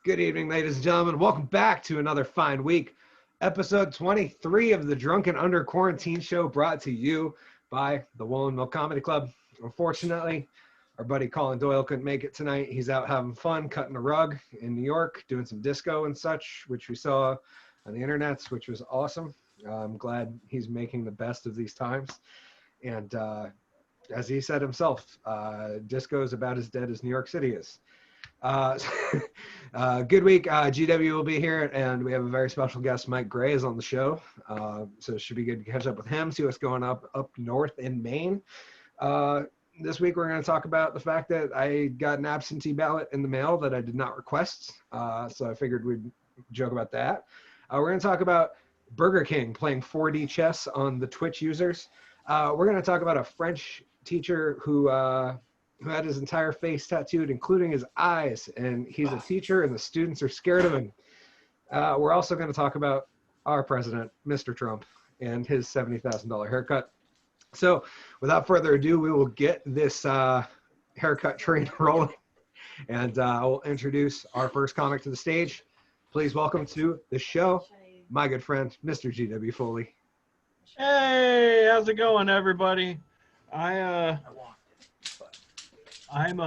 Good evening, ladies and gentlemen. Welcome back to another fine week. Episode 23 of the Drunken Under Quarantine Show, brought to you by the Woolen Comedy Club. Unfortunately, our buddy Collen Doyle couldn't make it tonight. He's out having fun, cutting a rug in New York, doing some disco and such, which we saw on the internet, which was awesome. I'm glad he's making the best of these times. And as he said himself, disco is about as dead as New York City is. Good week. GW will be here, and we have a very special guest. Mike Gray is on the show, so it should be good to catch up with him, see what's going up north in Maine. This week we're going to talk about the fact that I got an absentee ballot in the mail that I did not request, so I figured we'd joke about that. We're going to talk about Burger King playing 4D chess on the Twitch users. We're going to talk about a French teacher who had his entire face tattooed, including his eyes, and he's a teacher, and the students are scared of him. We're also going to talk about our president, Mr. Trump, and his $70,000 haircut. So without further ado, we will get this haircut train rolling, and I will introduce our first comic to the stage. Please welcome to the show, my good friend, Mr. G.W. Foley. Hey, how's it going, everybody? I'm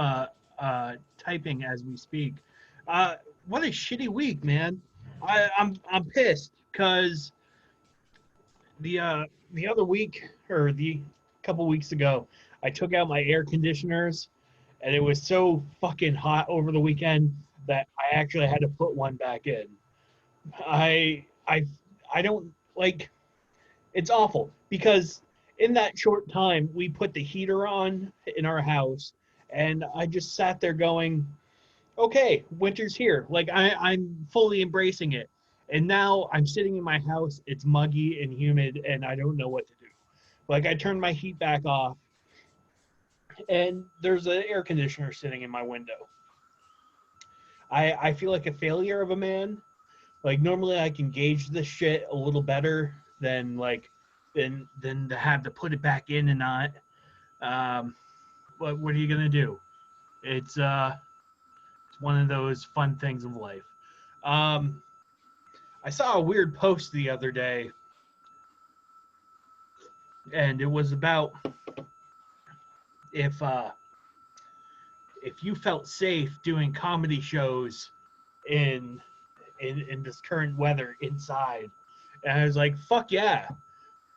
typing as we speak. What a shitty week, man. I'm pissed because the other week, or the couple weeks ago, I took out my air conditioners, and it was so fucking hot over the weekend that I actually had to put one back in. I don't like. It's awful because in that short time we put the heater on in our house. And I just sat there going, okay, winter's here. Like, I'm fully embracing it. And now I'm sitting in my house. It's muggy and humid, and I don't know what to do. Like, I turned my heat back off, and there's an air conditioner sitting in my window. I feel like a failure of a man. Like, normally I can gauge this shit a little better than to have to put it back in and not. What are you gonna do? It's one of those fun things of life. I saw a weird post the other day, and it was about if you felt safe doing comedy shows in this current weather inside. And I was like, fuck yeah,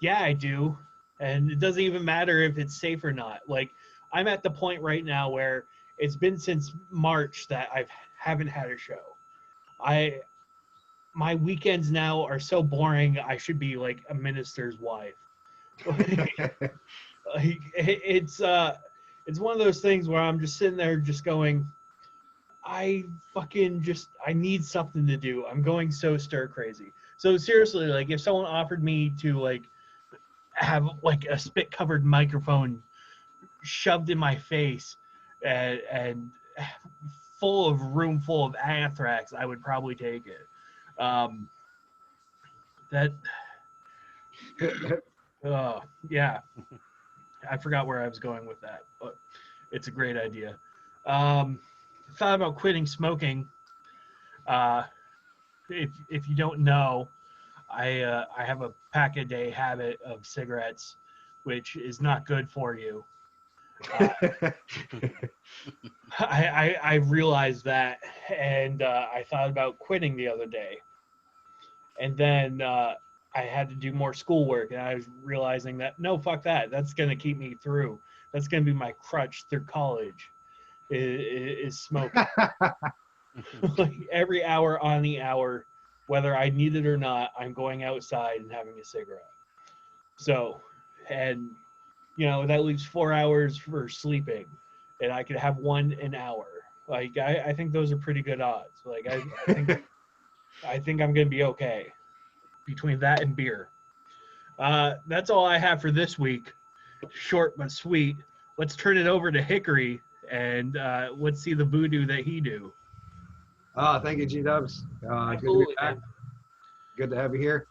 I do. And it doesn't even matter if it's safe or not. Like, I'm at the point right now where it's been since March that I haven't had a show. My weekends now are so boring. I should be like a minister's wife. It's one of those things where I'm just sitting there just going, I need something to do. I'm going so stir crazy. So seriously, like, if someone offered me to like have like a spit covered microphone shoved in my face and room full of anthrax, I would probably take it. Yeah, I forgot where I was going with that, but it's a great idea. Thought about quitting smoking. If you don't know, I have a pack a day habit of cigarettes, which is not good for you. I realized that, and I thought about quitting the other day, and then I had to do more schoolwork, and I was realizing that no, fuck that. That's gonna keep me through. That's gonna be my crutch through college. Is smoking. Like, every hour on the hour, whether I need it or not, I'm going outside and having a cigarette. So, and that leaves 4 hours for sleeping, and I could have one an hour. Like, I think those are pretty good odds. Like, I think I'm gonna be okay between that and beer. That's all I have for this week. Short but sweet. Let's turn it over to Hickory, and let's see the voodoo that he do. Thank you, G-Dubs. Good to be back. Good to have you here.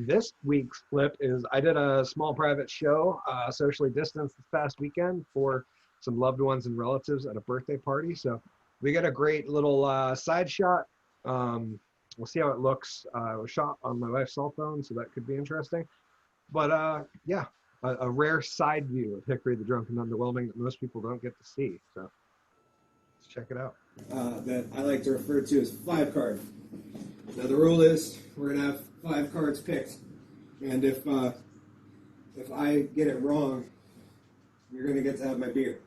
This week's flip is I did a small private show, socially distanced this past weekend for some loved ones and relatives at a birthday party. So we get a great little side shot. We'll see how it looks. It was shot on my wife's cell phone, so that could be interesting. But yeah, a rare side view of Hickory the Drunk and Underwhelming that most people don't get to see. So let's check it out. That I like to refer to as 5 card. Now the rule is we're gonna have 5 cards picked, and if I get it wrong, you're gonna get to have my beer.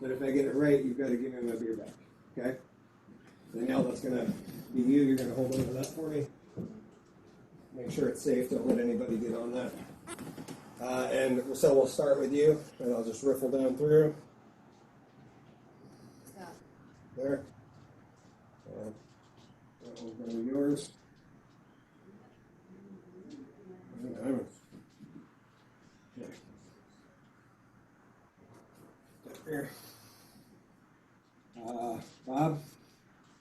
But if I get it right, you've got to give me my beer back. Okay? Danielle, that's gonna be you. You're gonna hold on to that for me. Make sure it's safe. Don't let anybody get on that. And so we'll start with you, and I'll just riffle down through. Stop. There. And that one's going to be yours. And diamonds. Okay. Up here. Bob,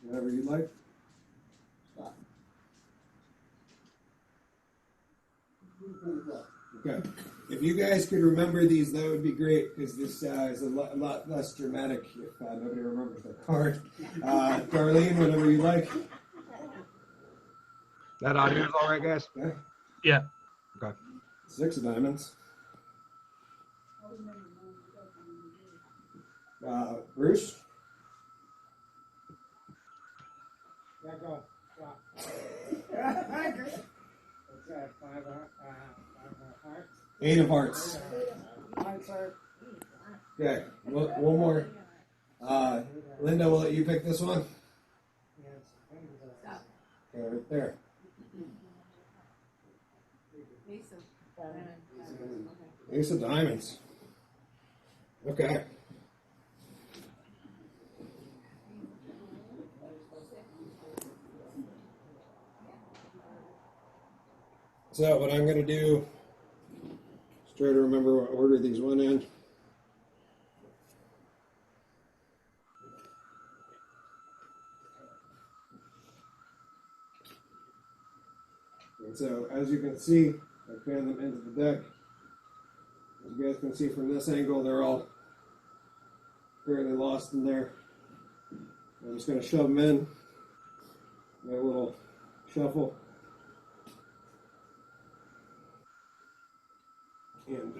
whatever you'd like. Stop. Okay. If you guys could remember these, that would be great, because this is a lot less dramatic if nobody remembers their card. Darlene, whatever you like. That audio's all right, guys? Okay. Yeah. Okay. 6 of diamonds. Bruce? Yeah, go. Stop. What's that? 5 hearts? 8 of hearts. Hearts are. Okay. One more. Linda, will let you pick this one? Stop. Okay, right there. Ace of diamonds. Okay. So what I'm going to do is try to remember what order these went in. And so as you can see, I fan them into the deck. As you guys can see from this angle, they're all fairly lost in there. I'm just going to shove them in. Make a little shuffle. And,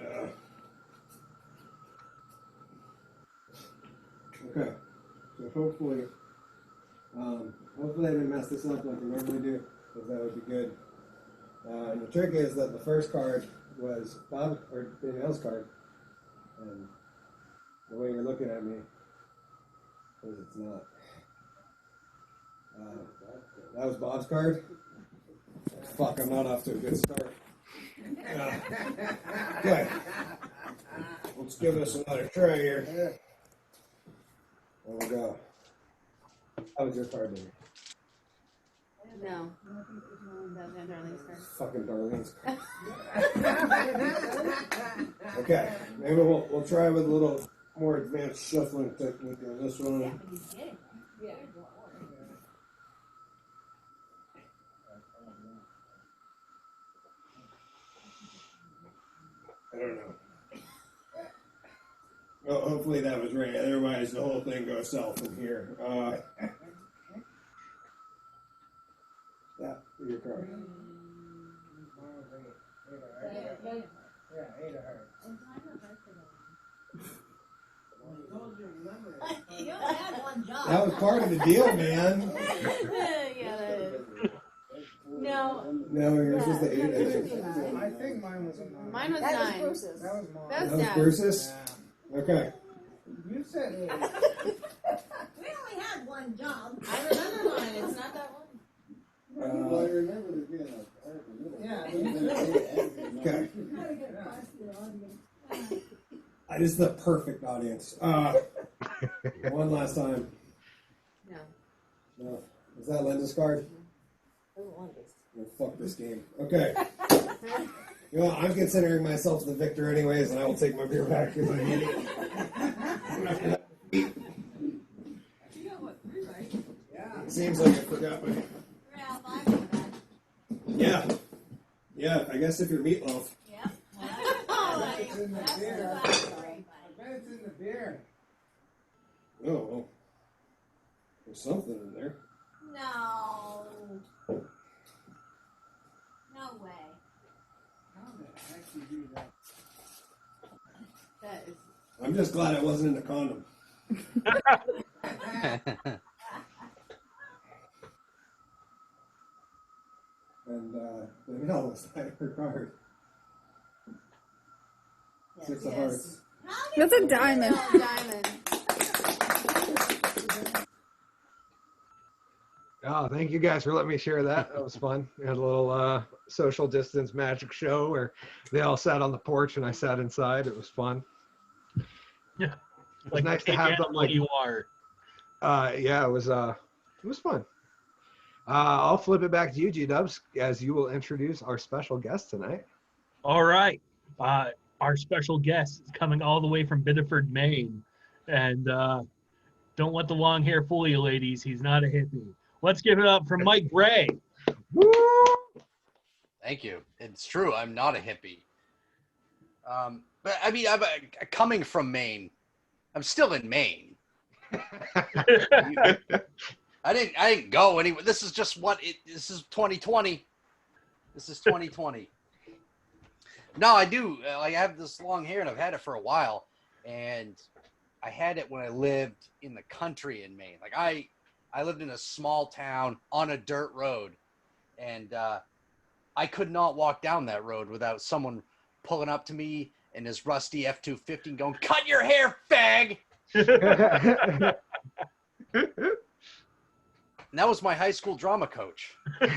okay. So hopefully I didn't mess this up like I normally do, because that would be good. And the trick is that the first card was Bob or Danielle's card, and the way you're looking at me is it's not. That was Bob's card. Fuck, I'm not off to a good start. Okay, let's give this another try here. There we go. How was your card, baby? No. That was Darlene's card. Fucking Darlene's card. Okay, maybe we'll try with a little more advanced shuffling technique on this one. I don't know. Well, hopefully that was right. Otherwise, the whole thing goes south from here. Yeah, your card. Yeah, 8 of hearts. You only had one job. That was part of the deal, man. Yeah, that is. No. No, yours was the 8, I think. I think mine was a 9. Mine was That 9. was Bruce's. That was mine. That's That was Dad. Bruce's? Yeah. Okay. You said 8. We only had one job. I remember mine. It's not that one. I remember there being a Yeah. Okay. You gotta get past the audience. This is the perfect audience. One last time. No. No. Is that Linda's card? Doesn't want this. Well, fuck this game. Okay. You know, I'm considering myself the victor anyways, and I will take my beer back because I need it. I'm not gonna- You got what, 3 right? Yeah. Seems like I forgot my... 3 out of 5 of that. Yeah. Yeah, I guess if you're meatloaf. Yeah. It's in the That's beer. the last story. I bet it's in the beer. Oh, well. There's something in there. No. No way. How the heck you do that? That is. I'm just glad I wasn't in a condom. And maybe I'll decide her card. Yes. 6 of Yes. hearts. That's a diamond. Oh, diamond. Oh, thank you guys for letting me share that. That was fun. We had a little social distance magic show where they all sat on the porch and I sat inside. It was fun. Yeah. It was nice to big have them animal like. you are. Yeah, it was fun. I'll flip it back to you, G Dubs, as you will introduce our special guest tonight. All right. Our special guest is coming all the way from Biddeford, Maine. And don't let the long hair fool you, ladies. He's not a hippie. Let's give it up for Mike Gray. Woo! Thank you. It's true. I'm not a hippie. But I mean, I'm coming from Maine. I'm still in Maine. I didn't go anywhere. This is just this is 2020. This is 2020. No, I do. I have this long hair and I've had it for a while. And I had it when I lived in the country in Maine. Like I lived in a small town on a dirt road. And I could not walk down that road without someone pulling up to me in his rusty F-250 and going, "Cut your hair, fag!" And that was my high school drama coach. This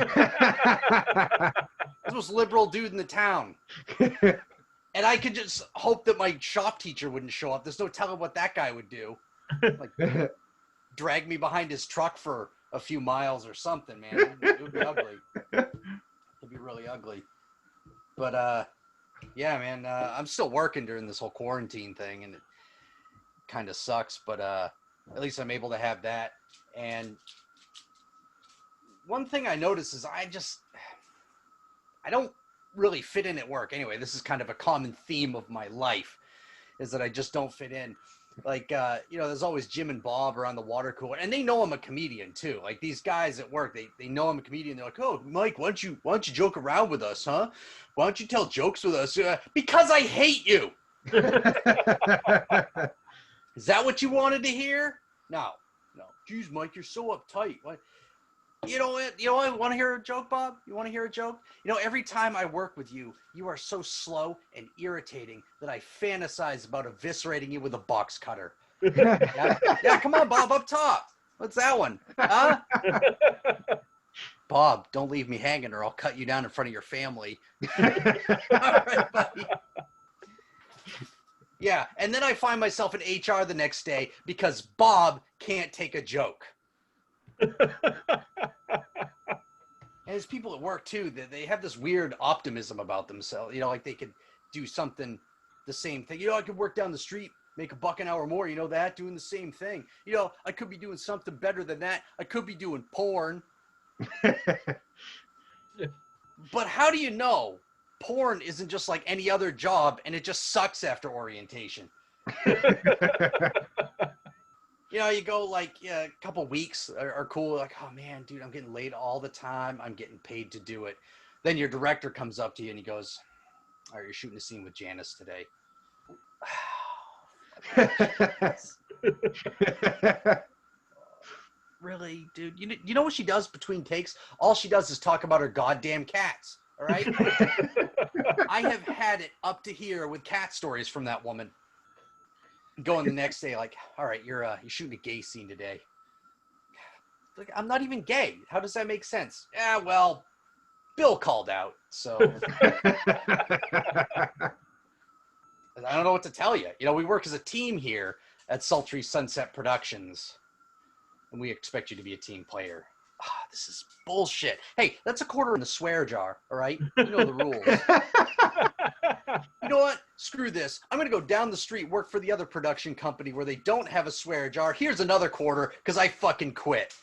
was liberal dude in the town. And I could just hope that my shop teacher wouldn't show up. There's no telling what that guy would do. Like, drag me behind his truck for a few miles or something, man. It would be ugly. It'd be really ugly. But, yeah, man, I'm still working during this whole quarantine thing, and it kind of sucks. But at least I'm able to have that. And one thing I notice is I don't really fit in at work. Anyway, this is kind of a common theme of my life, is that I just don't fit in. Like, there's always Jim and Bob around the water cooler, and they know I'm a comedian too. Like these guys at work, they know I'm a comedian. They're like, "Oh, Mike, why don't you joke around with us, huh? Why don't you tell jokes with us?" Because I hate you. Is that what you wanted to hear? No. Geez, Mike, you're so uptight. What? You know what? You want to hear a joke, Bob? You want to hear a joke? Every time I work with you, you are so slow and irritating that I fantasize about eviscerating you with a box cutter. Yeah, come on, Bob, up top. What's that one? Huh? Bob, don't leave me hanging or I'll cut you down in front of your family. All right, buddy. Yeah, and then I find myself in HR the next day because Bob can't take a joke. And there's people at work too that they have this weird optimism about themselves. Like they could do something, the same thing. I could work down the street, make $1 an hour more. That doing the same thing. I could be doing something better than that. I could be doing porn. But how do you know porn isn't just like any other job and it just sucks after orientation? You go like a couple weeks are cool. Like, oh man, dude, I'm getting laid all the time. I'm getting paid to do it. Then your director comes up to you and he goes, "All right, you're shooting a scene with Janice today." Really, dude? You know what she does between takes? All she does is talk about her goddamn cats. All right. I have had it up to here with cat stories from that woman. Going the next day, like, "All right, you're shooting a gay scene today." Like, I'm not even gay. How does that make sense? Yeah, well, Bill called out, so I don't know what to tell you. We work as a team here at Sultry Sunset Productions, and we expect you to be a team player. This is bullshit. Hey, that's a quarter in the swear jar, all right? You know the rules. You know what? Screw this. I'm going to go down the street, work for the other production company where they don't have a swear jar. Here's another quarter because I fucking quit.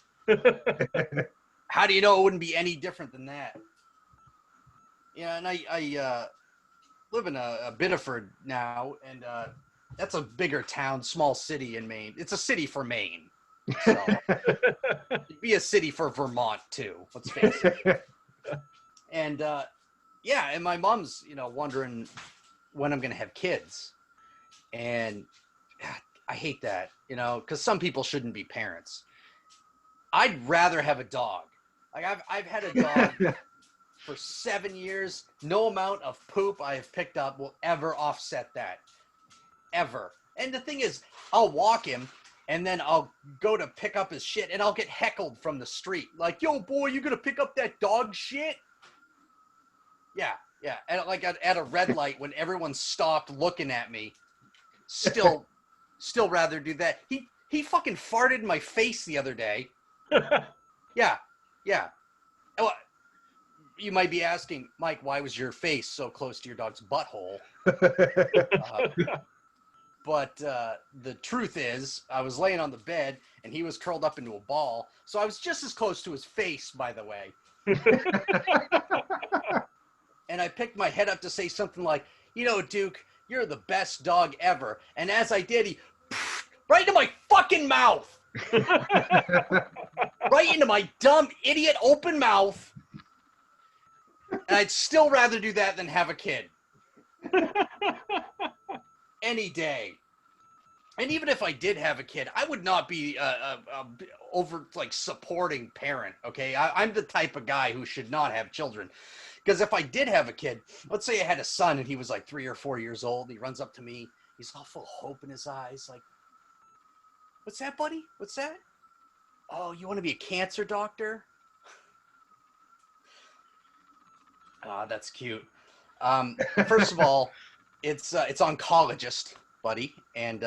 How do you know it wouldn't be any different than that? Yeah, and I live in a Biddeford now, and that's a bigger town, small city in Maine. It's a city for Maine. So it'd be a city for Vermont too. Let's face it. And yeah, and my mom's, wondering when I'm gonna have kids, and I hate that, because some people shouldn't be parents. I'd rather have a dog. Like I've had a dog for 7 years. No amount of poop I have picked up will ever offset that, ever. And the thing is, I'll walk him, and then I'll go to pick up his shit, and I'll get heckled from the street. Like, yo, boy, you gonna pick up that dog shit? Yeah. And like at a red light when everyone stopped looking at me, still rather do that. He fucking farted in my face the other day. Yeah. Oh, you might be asking, Mike, why was your face so close to your dog's butthole? But the truth is, I was laying on the bed, and he was curled up into a ball. So I was just as close to his face, by the way. And I picked my head up to say something like, Duke, you're the best dog ever. And as I did, he right into my fucking mouth. Right into my dumb idiot open mouth. And I'd still rather do that than have a kid. Any day. And even if I did have a kid, I would not be over like supporting parent. Okay, I'm the type of guy who should not have children. Because if I did have a kid, let's say I had a son and he was like 3 or 4 years old, he runs up to me, he's all full of hope in his eyes, like, "What's that, buddy? What's that? Oh, you want to be a cancer doctor?" Ah, that's cute. First of all, it's oncologist, buddy, and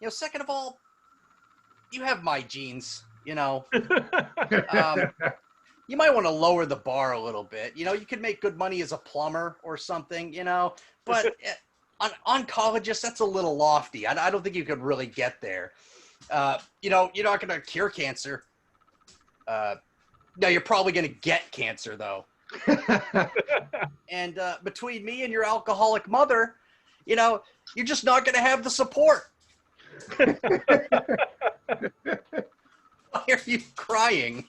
second of all, you have my genes, You might want to lower the bar a little bit. You could make good money as a plumber or something, but on oncologist, that's a little lofty. I don't think you could really get there. You're not going to cure cancer. No, you're probably going to get cancer, though. And between me and your alcoholic mother, you're just not going to have the support. Why are you crying?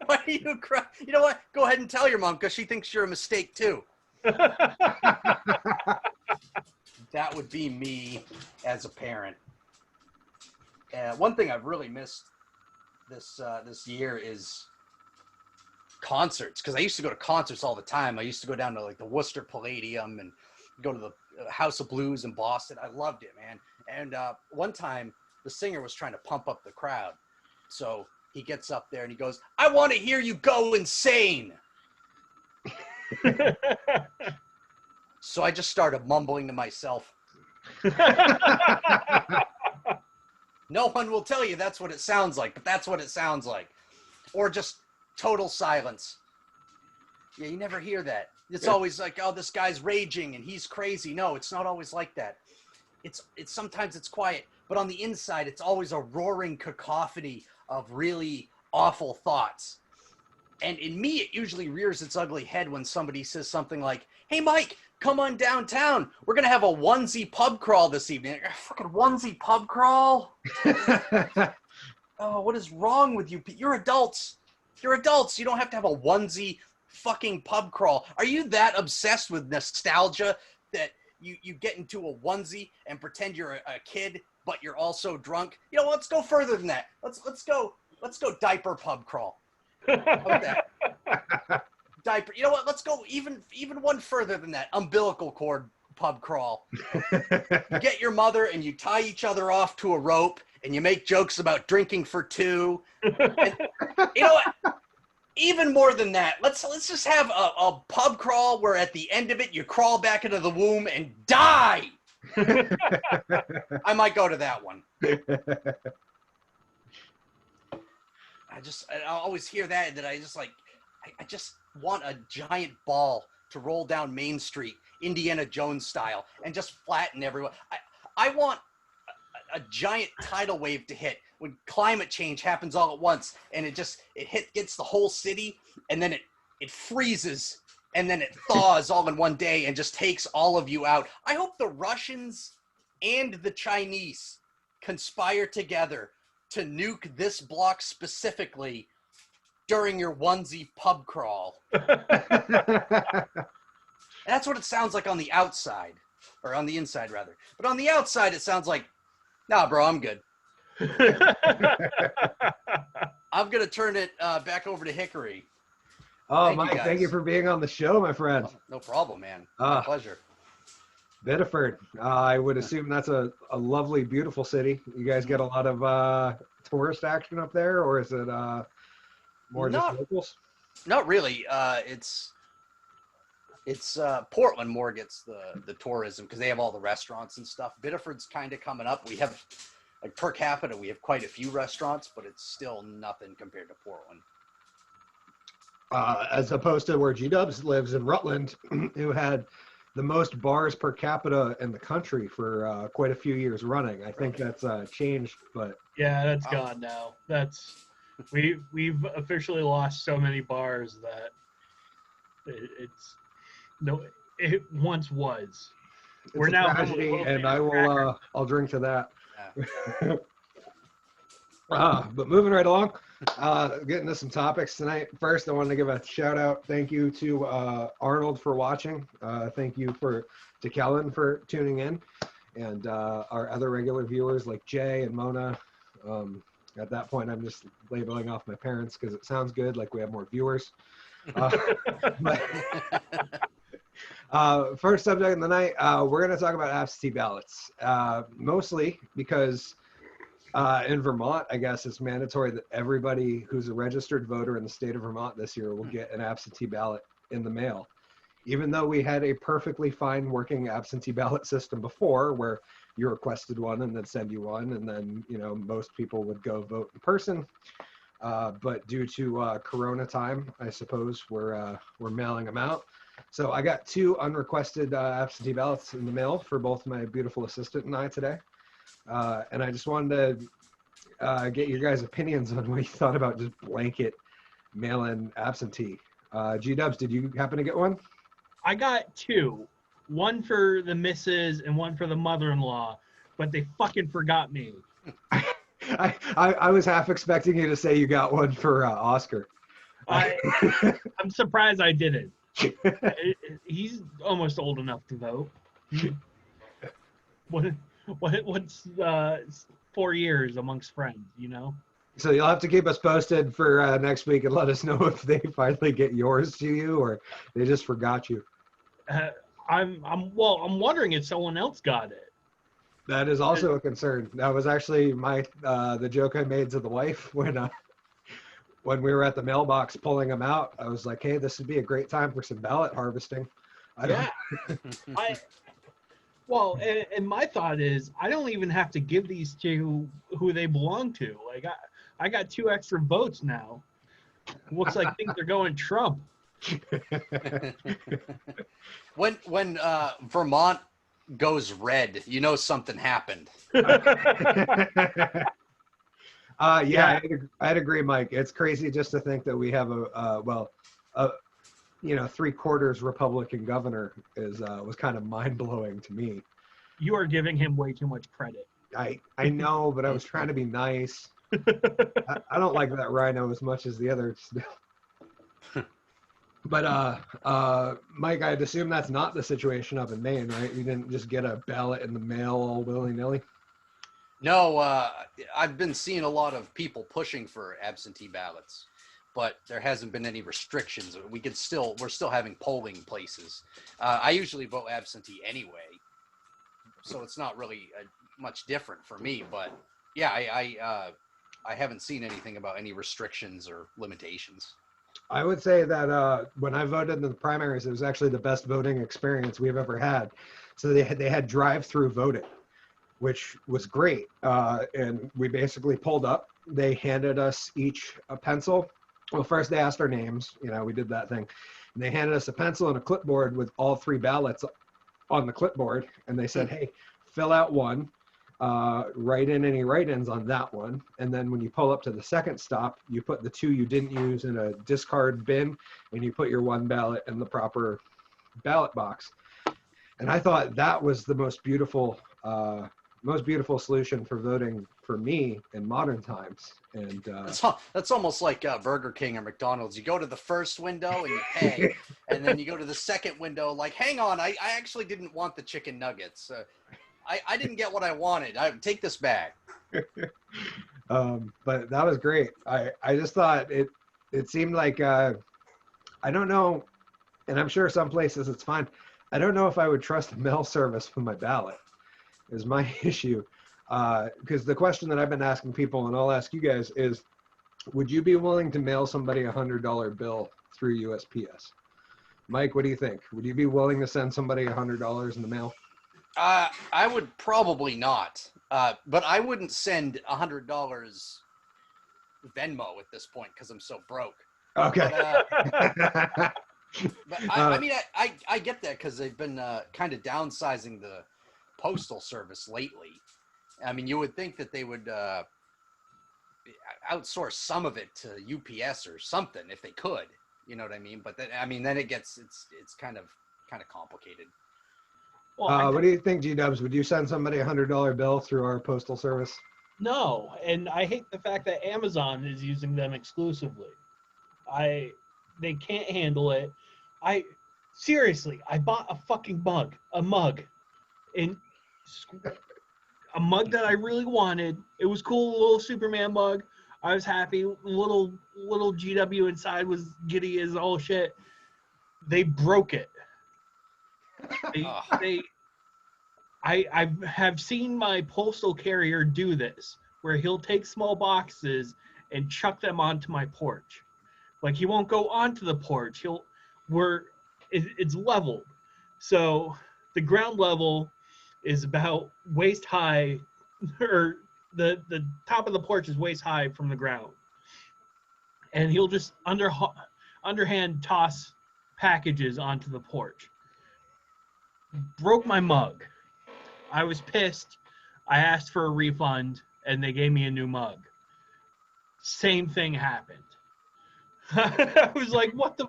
Why are you crying? You know what? Go ahead and tell your mom, because she thinks you're a mistake, too. That would be me as a parent. One thing I've really missed this year is concerts, because I used to go to concerts all the time. I used to go down to like the Worcester Palladium and go to the House of Blues in Boston. I loved it, man. And one time the singer was trying to pump up the crowd, so he gets up there and he goes, "I want to hear you go insane." So I just started mumbling to myself. No one will tell you that's what it sounds like, but that's what it sounds like. Or just total silence. Yeah, you never hear that. It's always like, oh, this guy's raging and he's crazy. No, it's not always like that. It's sometimes it's quiet, but on the inside, it's always a roaring cacophony of really awful thoughts. And in me, it usually rears its ugly head when somebody says something like, "Hey, Mike, come on downtown. We're going to have a onesie pub crawl this evening." Fucking onesie pub crawl? Oh, what is wrong with you? You're adults. You're adults. You don't have to have a onesie fucking pub crawl. Are you that obsessed with nostalgia that you get into a onesie and pretend you're a kid, but you're also drunk? Let's go further than that. Let's go diaper pub crawl. How about that? Diaper. You know what? Let's go even one further than that. Umbilical cord pub crawl. You get your mother and you tie each other off to a rope and you make jokes about drinking for two. And, you know what? Even more than that, let's just have a pub crawl where at the end of it you crawl back into the womb and die. I might go to that one. I always hear that I just like, I just want a giant ball to roll down Main Street, Indiana Jones style, and just flatten everyone. I want a giant tidal wave to hit when climate change happens all at once, and it gets the whole city, and then it freezes, and then it thaws all in one day and just takes all of you out. I hope the Russians and the Chinese conspire together to nuke this block specifically during your onesie pub crawl. That's what it sounds like on the outside, or on the inside rather. But on the outside, it sounds like, nah, bro, I'm good. I'm gonna turn it back over to Hickory. Oh, Thank you, Mike, thank you guys. for being on the show, my friend. Oh, no problem, man. My pleasure. Biddeford. I would assume that's a lovely, beautiful city. You guys get a lot of tourist action up there, or is it more just locals? Not really. It's Portland more gets the tourism because they have all the restaurants and stuff. Biddeford's kind of coming up. We have, like, per capita, we have quite a few restaurants, but it's still nothing compared to Portland. As opposed to where G-Dubs lives in Rutland, who had the most bars per capita in the country for quite a few years running. I think that's changed, but yeah, that's gone now. We've officially lost so many bars that it once was. We're now tragedy, and I'll drink to that. Yeah. But moving right along, getting to some topics tonight. First, I want to give a shout out. Thank you to Arnold for watching. Thank you to Collen for tuning in, and our other regular viewers like Jay and Mona. At that point, I'm just labeling off my parents because it sounds good, like we have more viewers. First subject of the night, we're going to talk about absentee ballots, mostly because in Vermont, I guess it's mandatory that everybody who's a registered voter in the state of Vermont this year will get an absentee ballot in the mail. Even though we had a perfectly fine working absentee ballot system before where you requested one and they'd send you one, and then, most people would go vote in person. But due to Corona time, I suppose we're mailing them out. So I got 2 unrequested absentee ballots in the mail for both my beautiful assistant and I today. And I just wanted to get your guys' opinions on what you thought about just blanket mail-in absentee. G-Dubs, did you happen to get one? I got 2. One for the missus and one for the mother-in-law, but they fucking forgot me. I was half expecting you to say you got one for Oscar. I'm surprised I didn't. He's almost old enough to vote. What's 4 years amongst friends, So you'll have to keep us posted for next week and let us know if they finally get yours to you or they just forgot you. I'm wondering if someone else got it. That is also a concern. That was actually the joke I made to the wife when we were at the mailbox pulling them out. I was like, hey, this would be a great time for some ballot harvesting. And my thought is, I don't even have to give these to who they belong to. Like, I got 2 extra votes now. Looks like things are going Trump. When Vermont goes red, something happened. I'd agree, Mike. It's crazy just to think that we have a 3/4 Republican governor was kind of mind-blowing to me. You are giving him way too much credit. I know, but I was trying to be nice. I don't like that rhino as much as the others. But Mike, I'd assume that's not the situation up in Maine, right? You didn't just get a ballot in the mail all willy-nilly? No, I've been seeing a lot of people pushing for absentee ballots, but there hasn't been any restrictions. We're still having polling places. I usually vote absentee anyway, so it's not really much different for me. But yeah, I haven't seen anything about any restrictions or limitations. I would say that when I voted in the primaries, it was actually the best voting experience we've ever had. So they had drive-through voting, which was great. And we basically pulled up. They handed us each a pencil. Well, first they asked our names. We did that thing. And they handed us a pencil and a clipboard with all 3 ballots on the clipboard. And they said, hey, fill out one. Write in any write-ins on that one, and then when you pull up to the second stop, you put the 2 you didn't use in a discard bin, and you put your 1 ballot in the proper ballot box. And I thought that was the most beautiful most beautiful solution for voting for me in modern times. And That's almost like Burger King or McDonald's. You go to the first window and you pay, and then you go to the second window like, hang on, I actually didn't want the chicken nuggets. I didn't get what I wanted. Take this back. But that was great. I just thought it seemed like I don't know, and I'm sure some places it's fine. I don't know if I would trust the mail service with my ballot is my issue. Because the question that I've been asking people, and I'll ask you guys, is would you be willing to mail somebody $100 bill through USPS? Mike, what do you think? Would you be willing to send somebody $100 in the mail? I would probably not. But I wouldn't send $100 Venmo at this point because I'm so broke. Okay. But I mean, I get that because they've been kind of downsizing the postal service lately. I mean, you would think that they would outsource some of it to UPS or something if they could. You know what I mean? But then, I mean, then it gets it's kind of complicated. Well, What do you think, G-Dubs? Would you send somebody $100 bill through our postal service? no, and I hate the fact that Amazon is using them exclusively. They can't handle it. Seriously, I bought a fucking mug, a mug that I really wanted. It was cool, little Superman mug. I was happy. Little GW inside was giddy as all shit. They broke it. I have seen my postal carrier do this, where he'll take small boxes and chuck them onto my porch. Like, he won't go onto the porch. It's leveled. So the ground level is about waist high, or the top of the porch is waist high from the ground. And he'll just underhand toss packages onto the porch. Broke my mug. I was pissed. I asked for a refund, and they gave me a new mug. Same thing happened. I was like, what the,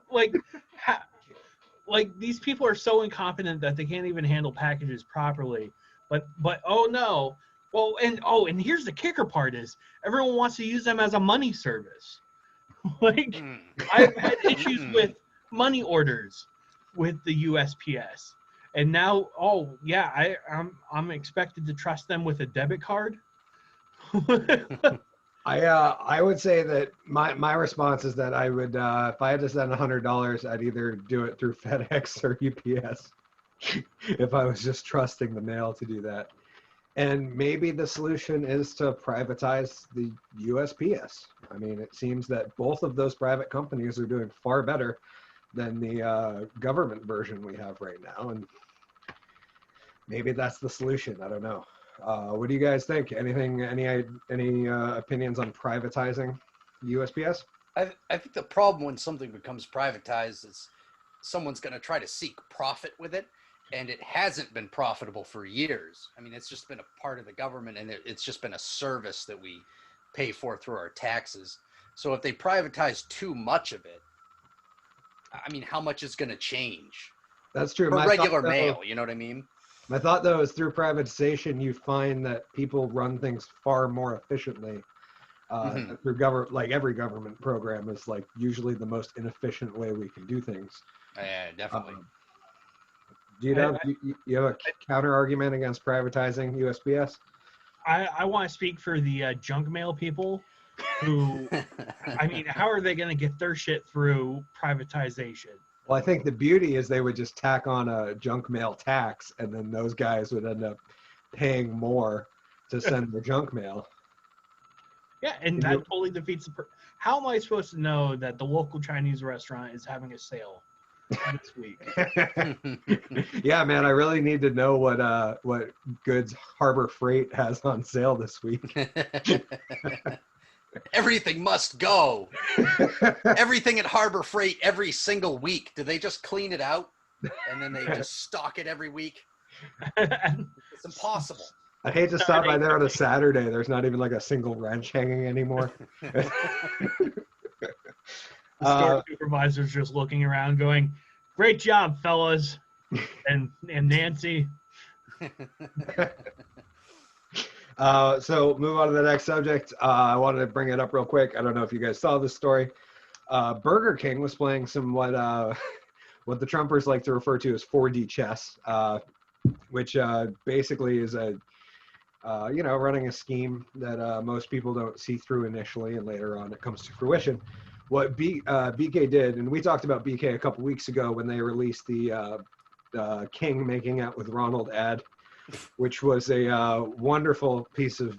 like these people are so incompetent that they can't even handle packages properly. But oh no. Well, and here's the kicker part is everyone wants to use them as a money service. Like, I've had issues with money orders with the USPS. And now, oh yeah, I'm expected to trust them with a debit card. I would say that my response is that I would if I had to send $100, I'd either do it through FedEx or UPS if I was just trusting the mail to do that. And maybe the solution is to privatize the USPS. I mean, it seems that both of those private companies are doing far better than the government version we have right now, and maybe that's the solution. I don't know. What do you guys think? Any opinions on privatizing USPS? I think the problem when something becomes privatized is someone's going to try to seek profit with it, and it hasn't been profitable for years. I mean, it's just been a part of the government, and it's just been a service that we pay for through our taxes. So if they privatize too much of it, I mean, how much is going to change? That's true. For regular mail, you know what I mean? My thought, though, is through privatization, you find that people run things far more efficiently. Through government, like every government program is like usually the most inefficient way we can do things. Yeah, definitely. Do you have a counter argument against privatizing USPS? I want to speak for the junk mail people who, I mean, how are they going to get their shit through privatization? Well, I think the beauty is they would just tack on a junk mail tax, and then those guys would end up paying more to send their junk mail. Yeah, and that totally defeats the How am I supposed to know that the local Chinese restaurant is having a sale this week? Yeah, man, I really need to know what goods Harbor Freight has on sale this week. Everything must go. Everything at Harbor Freight every single week. Do they just clean it out and then they just stock it every week? It's impossible. I hate to stop by there on a Saturday. There's not even like a single wrench hanging anymore. The store supervisor's just looking around going, great job, fellas. And Nancy. So move on to the next subject. I wanted to bring it up real quick. I don't know if you guys saw this story. Burger King was playing some what what the Trumpers like to refer to as 4D chess, which basically is a running a scheme that most people don't see through initially, and later on it comes to fruition. What BK did, and we talked about BK a couple weeks ago when they released the King making out with Ronald ad, which was a wonderful piece of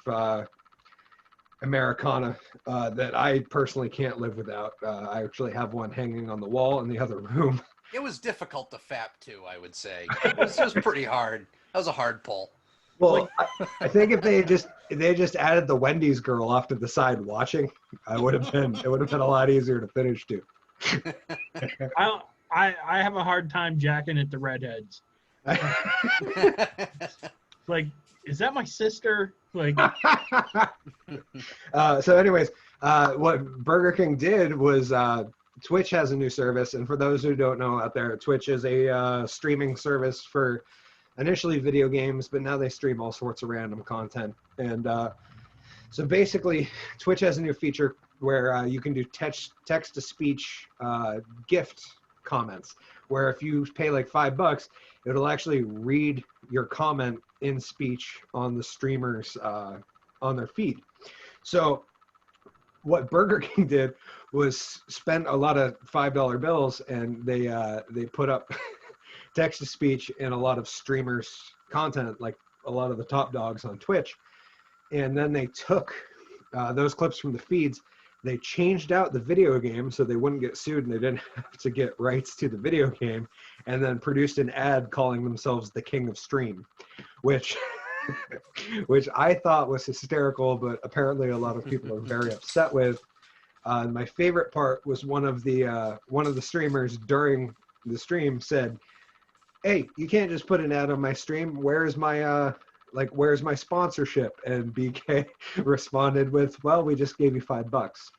Americana that I personally can't live without. I actually have one hanging on the wall in the other room. It was difficult to fap too, I would say. It was pretty hard. That was a hard pull. Well, I think if they just added the Wendy's girl off to the side watching, it would have been a lot easier to finish too. I have a hard time jacking at the redheads. Like, is that my sister? Like, so anyways, what Burger King did was Twitch has a new service, and for those who don't know out there, Twitch is a streaming service for initially video games, but now they stream all sorts of random content. And so basically, Twitch has a new feature where you can do text-to-speech gift comments, where if you pay like $5, it'll actually read your comment in speech on the streamers on their feed. So what Burger King did was spend a lot of $5 bills, and they put up text to speech in a lot of streamers content, like a lot of the top dogs on Twitch. And then they took those clips from the feeds, they changed out the video game so they wouldn't get sued and they didn't have to get rights to the video game, and then produced an ad calling themselves the King of Stream, which I thought was hysterical, but apparently a lot of people are very upset with. My favorite part was one of the streamers during the stream said, "Hey, you can't just put an ad on my stream. Where's my sponsorship?" And BK responded with, "Well, we just gave you $5."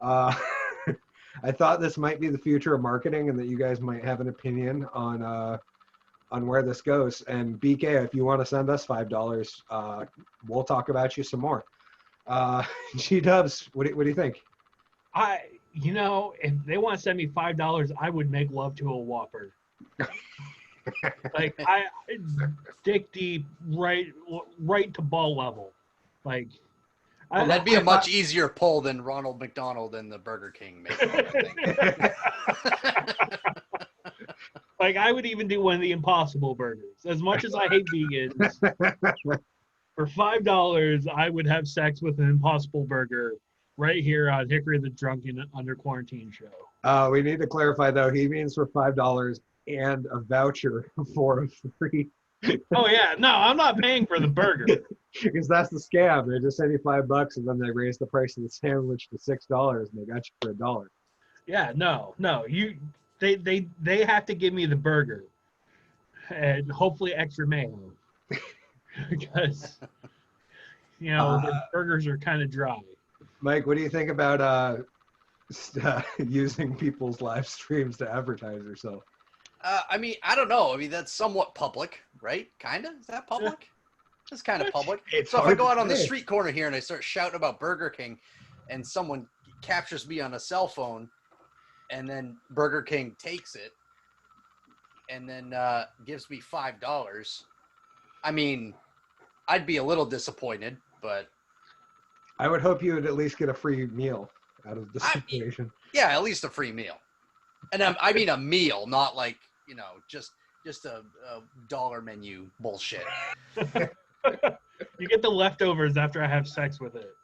I thought this might be the future of marketing, and that you guys might have an opinion on where this goes. And BK, if you want to send us $5, we'll talk about you some more. G-Dubs, what do you think? If they want to send me $5, I would make love to a Whopper. Like, I dick deep, right to ball level. Like, well, that'd be a much easier pull than Ronald McDonald and the Burger King making, I think. Like, I would even do one of the Impossible Burgers. As much as I hate vegans, for $5, I would have sex with an Impossible Burger right here on Hickory the Drunken Under Quarantine show. We need to clarify, though, he means for $5 and a voucher for a free. Oh yeah, no, I'm not paying for the burger. Because that's the scam. They just send you $5 and then they raise the price of the sandwich to $6 and they got you for $1. Yeah, no, they have to give me the burger, and hopefully extra mayo, because the burgers are kind of dry. Mike, what do you think about using people's live streams to advertise yourself? I don't know. I mean, that's somewhat public, right? Kind of? Is that public? It's kind of public. So if I go out on the street corner here and I start shouting about Burger King and someone captures me on a cell phone and then Burger King takes it and then gives me $5, I mean, I'd be a little disappointed, but... I would hope you would at least get a free meal out of the situation. Yeah, at least a free meal. And I mean a meal, not like, just a dollar menu bullshit. You get the leftovers after I have sex with it.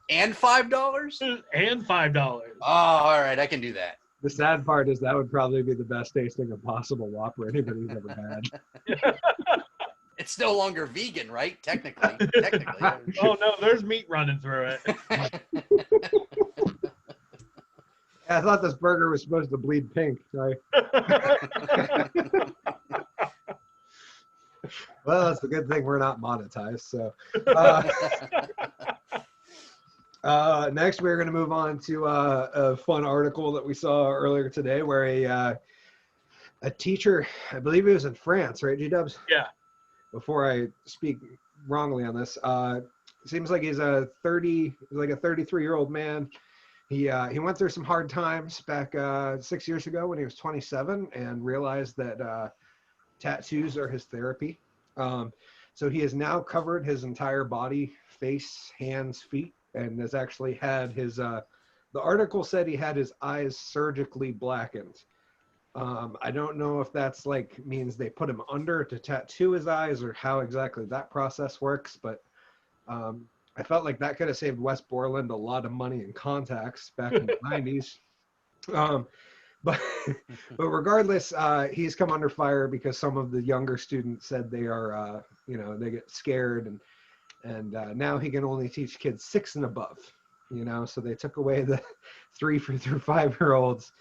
And $5? And $5. Oh, all right, I can do that. The sad part is that would probably be the best tasting Impossible Whopper anybody's ever had. It's no longer vegan, right? Technically. Oh no, there's meat running through it. I thought this burger was supposed to bleed pink. Sorry. Well, it's a good thing we're not monetized. So next, we're going to move on to a fun article that we saw earlier today, where a teacher, I believe it was in France, right, G-Dubs? Yeah. before I speak wrongly on this, seems like he's a 33-year-old man. He went through some hard times back 6 years ago when he was 27 and realized that tattoos are his therapy. So he has now covered his entire body, face, hands, feet, and has actually had his, the article said he had his eyes surgically blackened. I don't know if that's like means they put him under to tattoo his eyes or how exactly that process works, but I felt like that could have saved West Borland a lot of money in contacts back in the 90s. But regardless, he's come under fire because some of the younger students said they are, they get scared, and now he can only teach kids 6 and above, so they took away the 3 through 5-year-olds.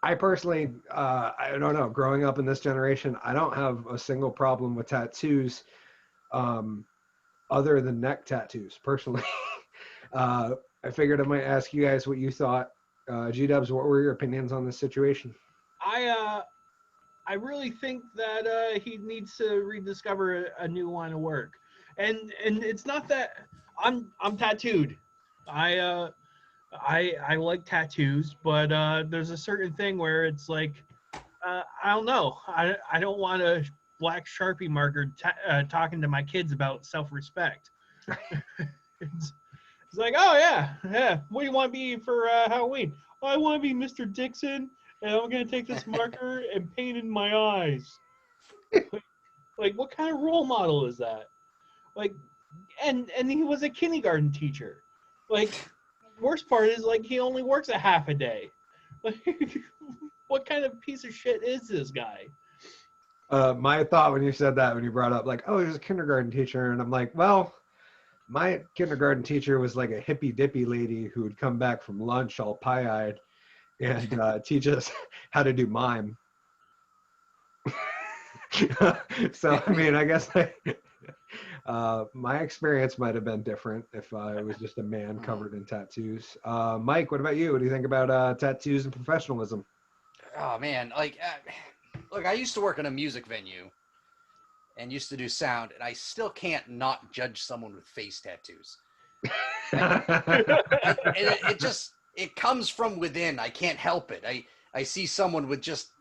I personally, I don't know, growing up in this generation, I don't have a single problem with tattoos other than neck tattoos, personally. I figured I might ask you guys what you thought. G-Dubs, what were your opinions on this situation? I really think that he needs to rediscover a new line of work, and it's not that I'm tattooed. I like tattoos, but there's a certain thing where it's like I don't know. I don't want a black Sharpie marker talking to my kids about self-respect. It's like, oh yeah. What do you want to be for Halloween? Oh, I want to be Mr. Dixon, and I'm gonna take this marker and paint in my eyes. Like, what kind of role model is that? Like, and he was a kindergarten teacher. Like, worst part is like he only works a half a day. Like, what kind of piece of shit is this guy? My thought when you said that, when you brought up like, oh, he was a kindergarten teacher, and I'm like, well, my kindergarten teacher was like a hippy dippy lady who would come back from lunch all pie-eyed and teach us how to do mime. So, I mean, I guess my experience might have been different if it was just a man covered in tattoos. Mike, what about you? What do you think about tattoos and professionalism? Oh, man. Like, look, I used to work in a music venue and used to do sound, and I still can't not judge someone with face tattoos. It comes from within. I can't help it. I see someone with just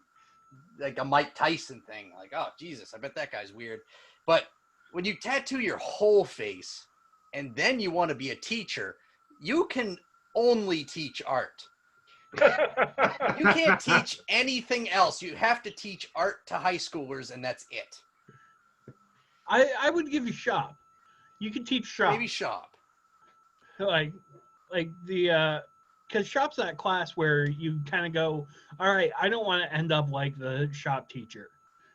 like a Mike Tyson thing, like, oh, Jesus, I bet that guy's weird. But when you tattoo your whole face and then you want to be a teacher, you can only teach art. You can't teach anything else. You have to teach art to high schoolers, and that's it. I would give you shop. You could teach shop. Maybe shop. Like the because shop's that class where you kind of go, all right, I don't want to end up like the shop teacher,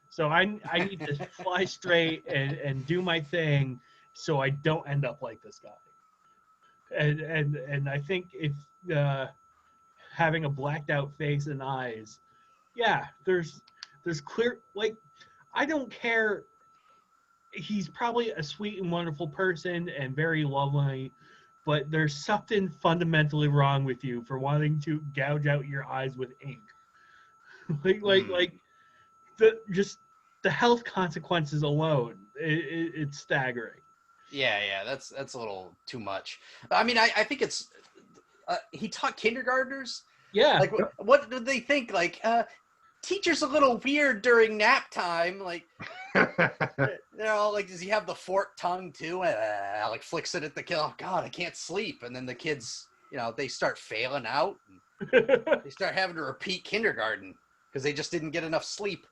so I need to fly straight and do my thing, so I don't end up like this guy. And I think if having a blacked out face and eyes, yeah, there's clear, like, I don't care. He's probably a sweet and wonderful person and very lovely, but there's something fundamentally wrong with you for wanting to gouge out your eyes with ink. like the health consequences alone, it's staggering. Yeah, that's a little too much. I mean, I think it's he taught kindergartners. Yeah. Like, what did they think? Like, teacher's a little weird during nap time. Like, like, does he have the forked tongue too? Like, flicks it at the kid. Oh God, I can't sleep. And then the kids, they start failing out. And they start having to repeat kindergarten because they just didn't get enough sleep.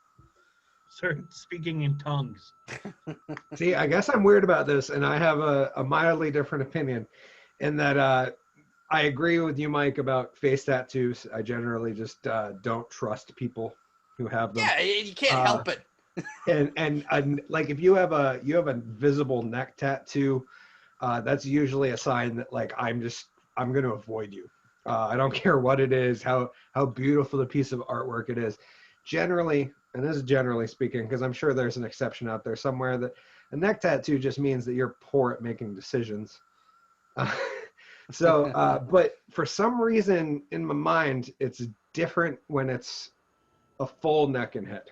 Start speaking in tongues. See, I guess I'm weird about this, and I have a mildly different opinion in that I agree with you, Mike, about face tattoos. I generally just don't trust people who have them. Yeah, you can't help it. and like if you have a visible neck tattoo, that's usually a sign that like I'm going to avoid you. I don't care what it is, how beautiful the piece of artwork it is. Generally, and this is generally speaking, because I'm sure there's an exception out there somewhere, that a neck tattoo just means that you're poor at making decisions. But for some reason in my mind, it's different when it's a full neck and head.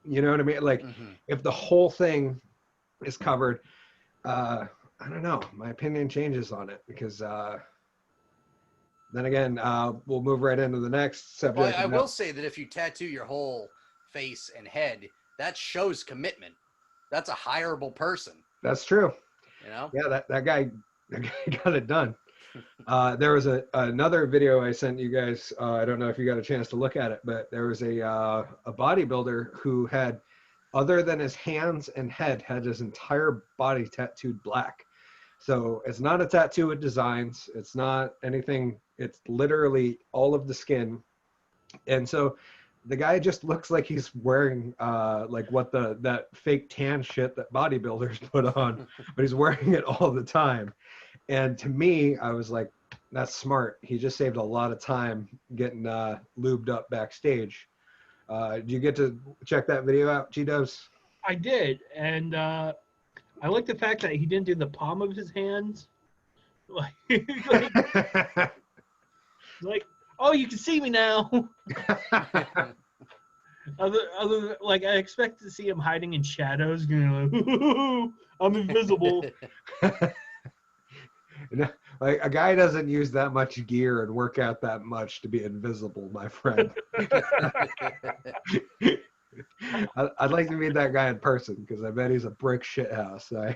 You know what I mean? Like Mhm. if the whole thing is covered, I don't know. My opinion changes on it because then again, we'll move right into the next Well, subject. I will say that if you tattoo your whole face and head, that shows commitment. That's a hireable person, That's true. you know? Yeah, that guy got it done. There was another video I sent you guys. I don't know if you got a chance to look at it, but there was a bodybuilder who had, other than his hands and head, had his entire body tattooed black. So it's not a tattoo with designs. It's not anything. It's literally all of the skin. And so the guy just looks like he's wearing like what that fake tan shit that bodybuilders put on, but he's wearing it all the time. And to me, I was like, that's smart. He just saved a lot of time getting lubed up backstage. Did you get to check that video out, G-Dubs? I did, and I like the fact that he didn't do the palm of his hands. Like, oh, you can see me now. Other like I expect to see him hiding in shadows, you know, like, I'm invisible. Like a guy doesn't use that much gear and work out that much to be invisible, my friend. I'd like to meet that guy in person because I bet he's a brick shit house. I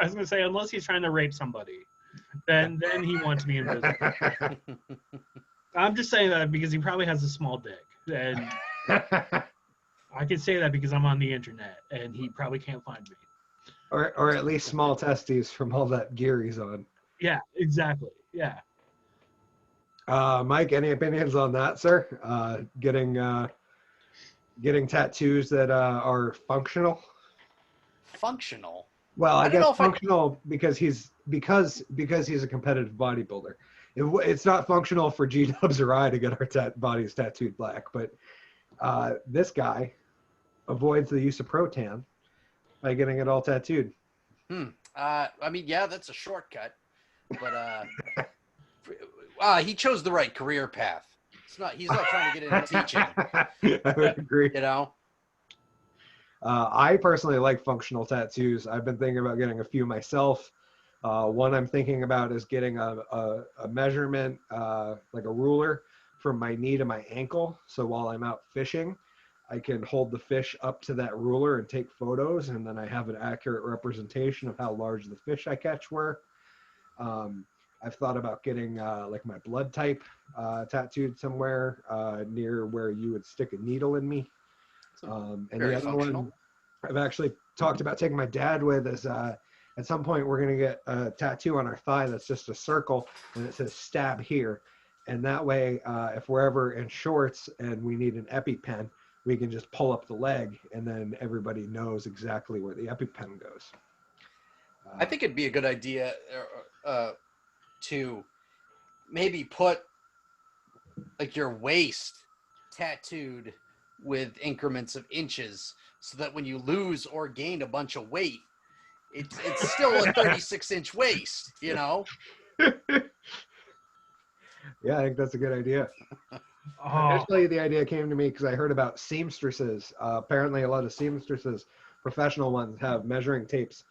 was gonna say, unless he's trying to rape somebody, then he wants to be invisible. I'm just saying that because he probably has a small dick, and I can say that because I'm on the internet, and he probably can't find me. or at least small testes from all that gear he's on. Yeah, exactly. Yeah. Mike, any opinions on that, sir? Getting tattoos that are functional. Functional. Well, I don't guess know if functional because he's a competitive bodybuilder. It's not functional for G-Dubs or I to get our bodies tattooed black, but this guy avoids the use of Protan by getting it all tattooed. I mean, yeah, that's a shortcut, but he chose the right career path. He's not trying to get into teaching. I would agree. You know. I personally like functional tattoos. I've been thinking about getting a few myself. One I'm thinking about is getting a measurement, like a ruler from my knee to my ankle. So while I'm out fishing, I can hold the fish up to that ruler and take photos, and then I have an accurate representation of how large the fish I catch were. I've thought about getting like my blood type tattooed somewhere near where you would stick a needle in me. And the other one I've actually talked about taking my dad with is at some point we're going to get a tattoo on our thigh that's just a circle and it says stab here. And that way, if we're ever in shorts and we need an EpiPen, we can just pull up the leg and then everybody knows exactly where the EpiPen goes. I think it'd be a good idea to maybe put like your waist tattooed with increments of inches so that when you lose or gain a bunch of weight, it's still a 36-inch waist, you know? Yeah, I think that's a good idea. Oh, Initially, the idea came to me because I heard about seamstresses. Apparently, a lot of seamstresses, professional ones, have measuring tapes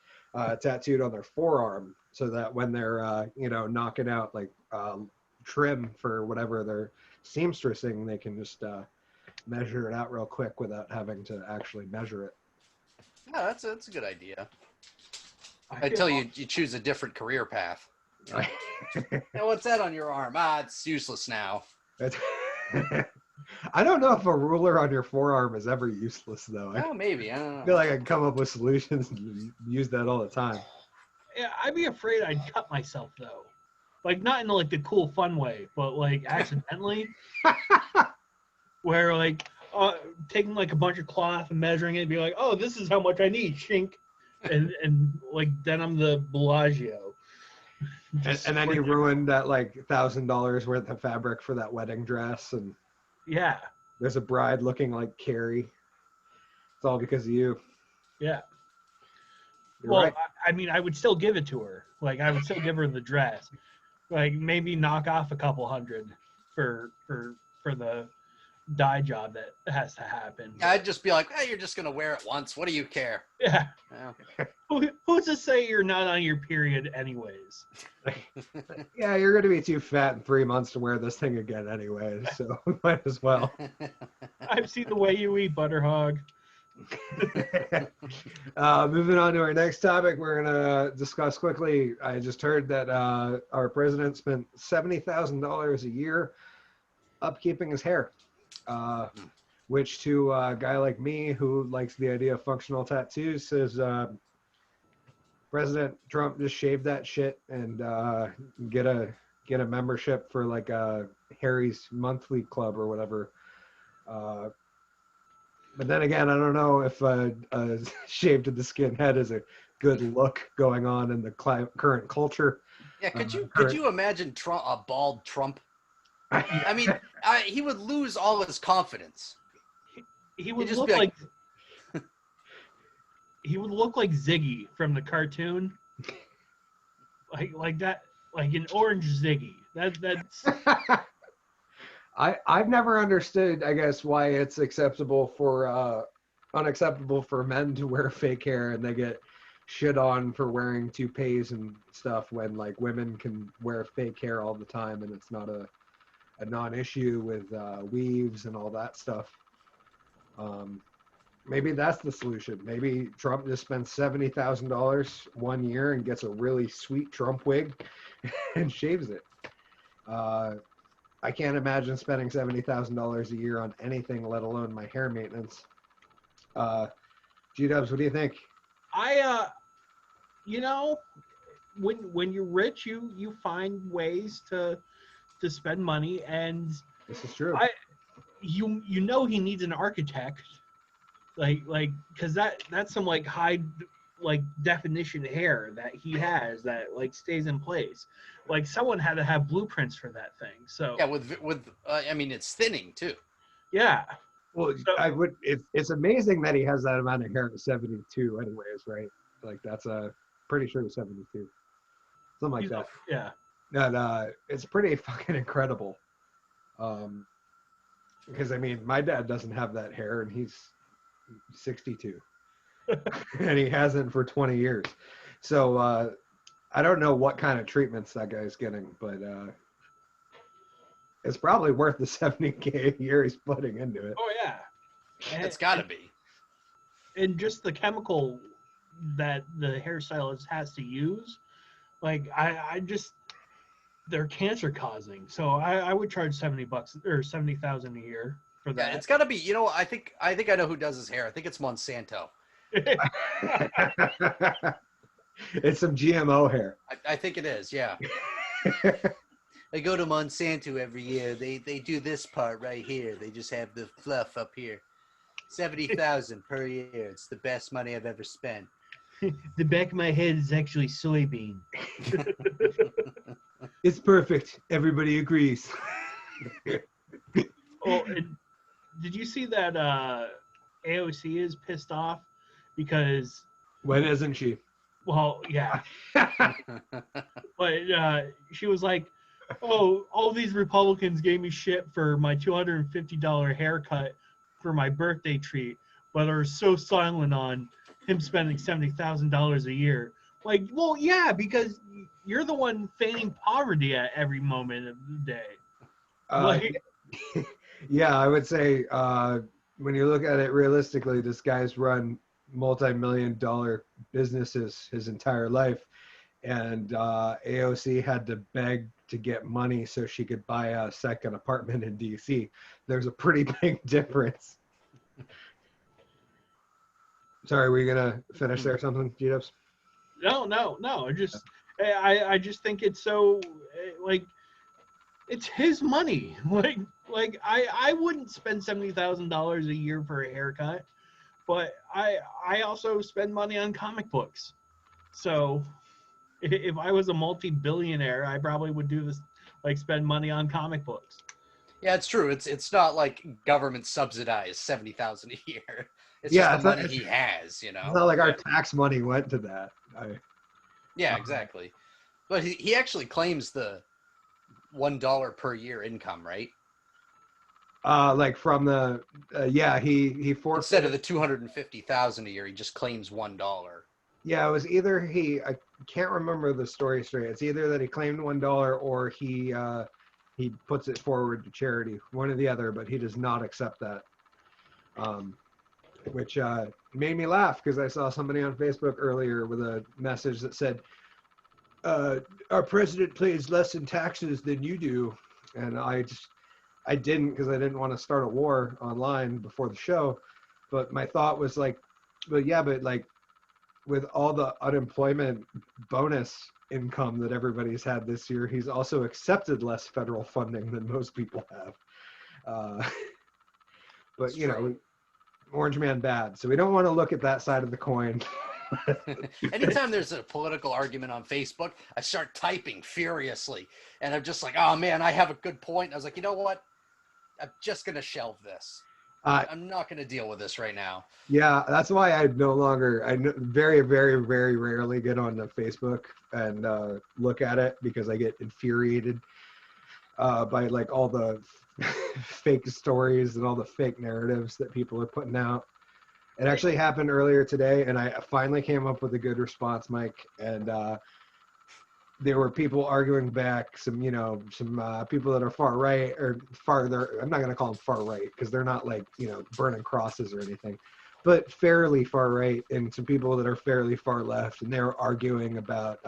tattooed on their forearm so that when they're, knocking out like trim for whatever they're seamstressing, they can just measure it out real quick without having to actually measure it. Yeah, that's a good idea. I Until you choose a different career path. Hey, what's that on your arm? It's useless now. I don't know if a ruler on your forearm is ever useless, though. I Maybe. I don't know. feel like I can come up with solutions and use that all the time. Yeah, I'd be afraid I'd cut myself though, like not in like the cool fun way, but like accidentally, where like taking like a bunch of cloth and measuring it and be like, oh, this is how much I need, shink, and like then I'm the Bellagio. And then you ruined that like $1,000 worth of fabric for that wedding dress, and Yeah, there's a bride looking like Carrie. It's all because of you. yeah. You're Well, right. I mean, I would still give it to her. Like, I would still give her the dress. Like, maybe knock off a couple hundred for the dye job that has to happen. I'd just be like, you're just gonna wear it once. What do you care? Yeah. Yeah. Who's to say you're not on your period anyways? Yeah, you're going to be too fat in 3 months to wear this thing again anyway, so might as well. I've seen the way you eat, Butterhog. Moving on to our next topic, we're going to discuss quickly. I just heard that our president spent $70,000 a year upkeeping his hair, which to a guy like me who likes the idea of functional tattoos says President Trump just shaved that shit and get a membership for like Harry's monthly club or whatever. But then again, I don't know if a shave to the skin head is a good look going on in the current culture. Yeah, could you imagine Trump, a bald Trump? I mean, he would lose all his confidence. He would He'd just look be like he would look like Ziggy from the cartoon, like that, like an orange Ziggy. That's I've never understood, I guess, why it's unacceptable for men to wear fake hair and they get shit on for wearing toupees and stuff when like women can wear fake hair all the time and it's not a non-issue with weaves and all that stuff. Maybe that's the solution. Maybe Trump just spends $70,000 1 year and gets a really sweet Trump wig and shaves it. I can't imagine spending $70,000 a year on anything, let alone my hair maintenance. G-Dubs, what do you think? you know, when you're rich, you find ways to spend money, and This is true. you know he needs an architect, like because that's some like high like definition hair that he has that like stays in place. Like someone had to have blueprints for that thing. So Yeah, with I mean, it's thinning too. yeah. Well, So- it's amazing that he has that amount of hair at 72 anyways, right? Like that's pretty sure it's 72. Something like that. Yeah. And it's pretty fucking incredible. Because I mean, my dad doesn't have that hair and he's 62. And he hasn't for 20 years. So I don't know what kind of treatments that guy's getting, but it's probably worth the 70K a year he's putting into it. Oh yeah. It's got to be. And just the chemical that the hairstylist has to use, like I just they're cancer causing. So I would charge $70 or 70,000 a year for Yeah, that. it's got to be. You know, I think I know who does his hair. I think it's Monsanto. It's some GMO hair. I think it is. Yeah. I go to Monsanto every year. They do this part right here. They just have the fluff up here. 70,000 per year. It's the best money I've ever spent. The back of my head is actually soybean. It's perfect. Everybody agrees. Oh, and did you see that AOC is pissed off because, When isn't she? well, yeah, but she was like, oh, all these Republicans gave me shit for my $250 haircut for my birthday treat, but are so silent on him spending $70,000 a year. Like, well, yeah, because you're the one feigning poverty at every moment of the day. Like, Yeah, I would say when you look at it realistically, this guy's run multi-million-dollar businesses his entire life, and AOC had to beg to get money so she could buy a second apartment in DC. There's a pretty big difference. Sorry, were you gonna finish there or something, G-Dubs? No. I just think it's so like it's his money. Like I wouldn't spend $70,000 a year for a haircut, but I also spend money on comic books. So if I was a multi-billionaire, I probably would do this, like spend money on comic books. Yeah, it's true. It's not like government subsidized 70,000 a year. It's Yeah, just the it's not- money he has. You It's know. not like our tax money went to that. Yeah, exactly. But he actually claims the $1 per year income, right? Like from the yeah, he forfeited. Instead of the 250,000 a year, he just claims $1. Yeah, it was either I can't remember the story straight. It's either that he claimed $1 or he puts it forward to charity, one or the other, but he does not accept that. Which made me laugh because I saw somebody on Facebook earlier with a message that said, "Our president pays less in taxes than you do," and I didn't because I didn't want to start a war online before the show. But my thought was like, but yeah, but like with all the unemployment bonus income that everybody's had this year, he's also accepted less federal funding than most people have. But you know, Orange Man bad, so we don't want to look at that side of the coin. Anytime there's a political argument on Facebook, I start typing furiously, and I'm just like, oh man, I have a good point. I was like, you know what? I'm just gonna shelve this. I'm not gonna deal with this right now. Yeah, that's why I very, very, very rarely get on the Facebook and look at it because I get infuriated by like all the fake stories and all the fake narratives that people are putting out. It actually happened earlier today, and I finally came up with a good response, Mike. And there were people arguing back, some people that are far right or farther. I'm not going to call them far right because they're not like, burning crosses or anything, but fairly far right, and some people that are fairly far left, and they were arguing about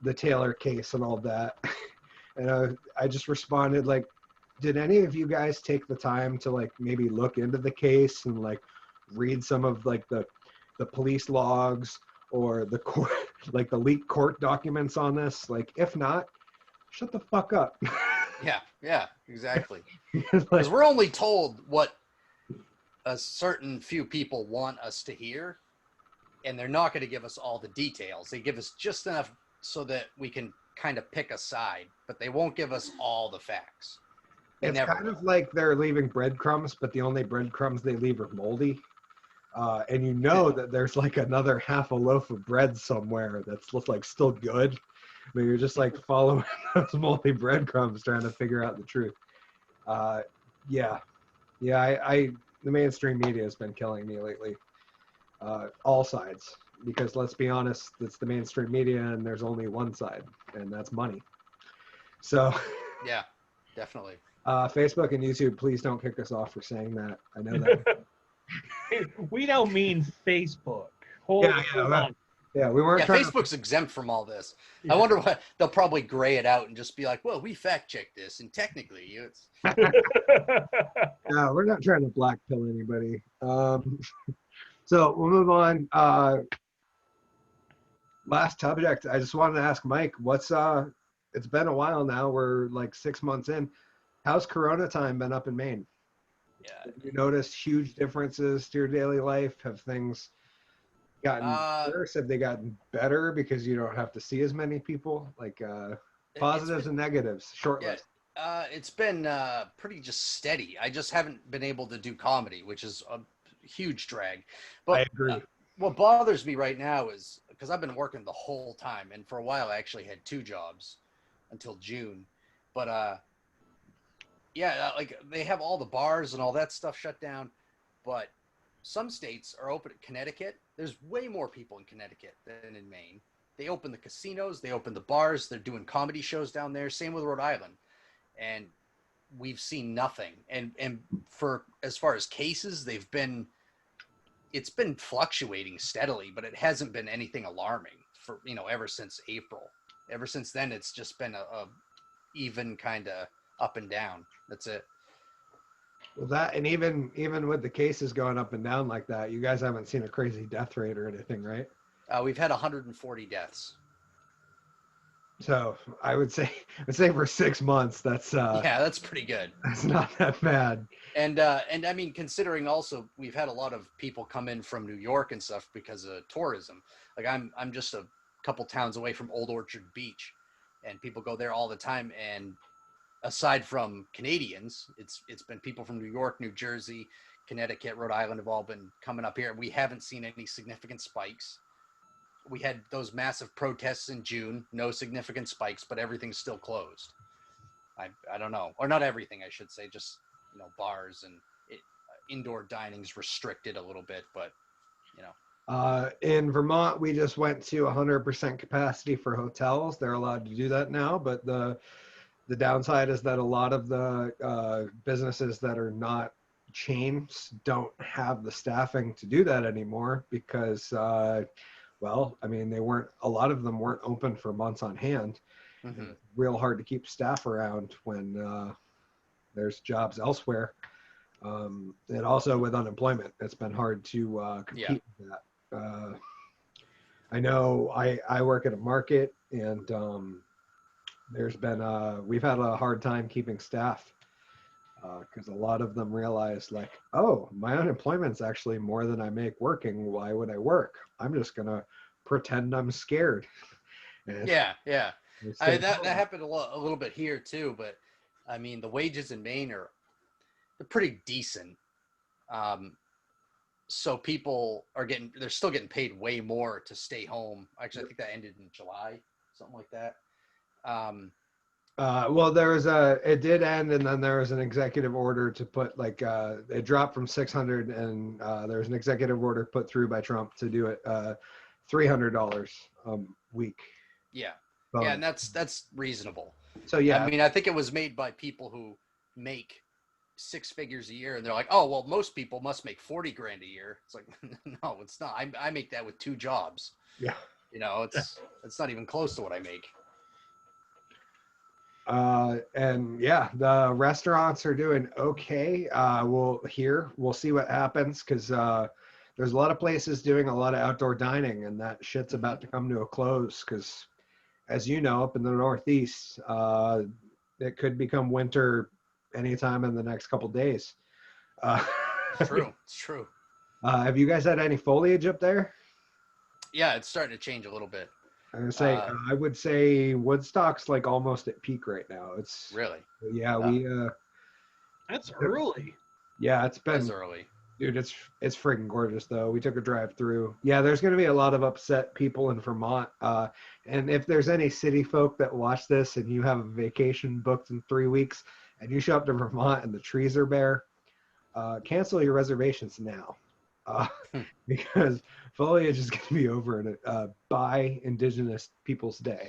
the Taylor case and all that. And I just responded like, did any of you guys take the time to like maybe look into the case and like read some of like the police logs or the court, like the leaked court documents on this? Like, if not, shut the fuck up. Yeah, exactly. Like, Because we're only told what a certain few people want us to hear, and they're not going to give us all the details. They give us just enough so that we can kind of pick a side, but they won't give us all the facts. It's kind of like they're leaving breadcrumbs, but the only breadcrumbs they leave are moldy. And you know that there's like another half a loaf of bread somewhere that's like still good, but you're just like following those moldy breadcrumbs trying to figure out the truth. Yeah, the mainstream media has been killing me lately. All sides, because let's be honest, it's the mainstream media and there's only one side, and that's money. So yeah, definitely. Facebook and YouTube, please don't kick us off for saying that. I know that. We don't mean Facebook. Hold on. Yeah, we weren't. Facebook's exempt from all this. Yeah. I wonder what they'll probably gray it out and just be like, "Well, we fact checked this, and technically, it's." No, we're not trying to blackpill anybody. So we'll move on. Last subject. I just wanted to ask Mike, what's it's been a while now. We're like 6 months in. How's Corona time been up in Maine? Yeah. Have you noticed huge differences to your daily life? Have things gotten worse? Have they gotten better because you don't have to see as many people? Like positives and negatives, short list. It's been pretty just steady. I just haven't been able to do comedy, which is a huge drag. But I agree. What bothers me right now is because I've been working the whole time, and for a while I actually had 2 jobs until June. But like they have all the bars and all that stuff shut down, but some states are open. Connecticut, there's way more people in Connecticut than in Maine. They open the casinos, they open the bars, they're doing comedy shows down there. Same with Rhode Island, and we've seen nothing. And for as far as cases, it's been fluctuating steadily, but it hasn't been anything alarming for ever since April. Ever since then, it's just been a even kind of up and down. That's it. Well, that, and even with the cases going up and down like that, you guys haven't seen a crazy death rate or anything, right? We've had 140 deaths. So I would say for 6 months, that's that's pretty good. That's not that bad. And I mean, considering also we've had a lot of people come in from New York and stuff because of tourism. Like I'm just a couple towns away from Old Orchard Beach, and people go there all the time. And aside from Canadians, it's been people from New York, New Jersey, Connecticut, Rhode Island have all been coming up here. We haven't seen any significant spikes. We had those massive protests in June, no significant spikes, but everything's still closed. I don't know, or not everything, I should say, just bars and indoor dining's restricted a little bit, but In Vermont, we just went to 100% capacity for hotels. They're allowed to do that now, but the downside is that a lot of the businesses that are not chains don't have the staffing to do that anymore because, well, I mean, a lot of them weren't open for months on hand. mhm. It's real hard to keep staff around when there's jobs elsewhere. And also with unemployment, it's been hard to compete with that. I know I work at a market and we've had a hard time keeping staff because a lot of them realize like, oh, my unemployment's actually more than I make working. Why would I work? I'm just gonna pretend I'm scared. And Yeah. they stay That home. happened a little bit here too, but I mean the wages in Maine they're pretty decent. So people they're still getting paid way more to stay home. Actually, I think that ended in July, something like that. Well, it did end, and then there was an executive order to put it dropped from 600, and there was an executive order put through by Trump to do it $300 a week. Yeah. Um, Yeah, and that's reasonable. So yeah, I mean, I think it was made by people who make six figures a year, and they're like, oh, well, most people must make 40 grand a year. It's like, no, it's not. I make that with 2 jobs. yeah. It's not even close to what I make. And yeah, the restaurants are doing okay. We'll see what happens because there's a lot of places doing a lot of outdoor dining, and that shit's about to come to a close because, as you know, up in the Northeast, it could become winter anytime in the next couple days. It's true. Have you guys had any foliage up there? Yeah, it's starting to change a little bit. I would say I would say Woodstock's like almost at peak right now. It's Really? yeah, That's early. yeah, it's been As early. dude, it's freaking gorgeous though. We took a drive through. Yeah, there's going to be a lot of upset people in Vermont. And if there's any city folk that watch this and you have a vacation booked in 3 weeks and you show up to Vermont and the trees are bare, cancel your reservations now. Because foliage is going to be over by Indigenous Peoples Day.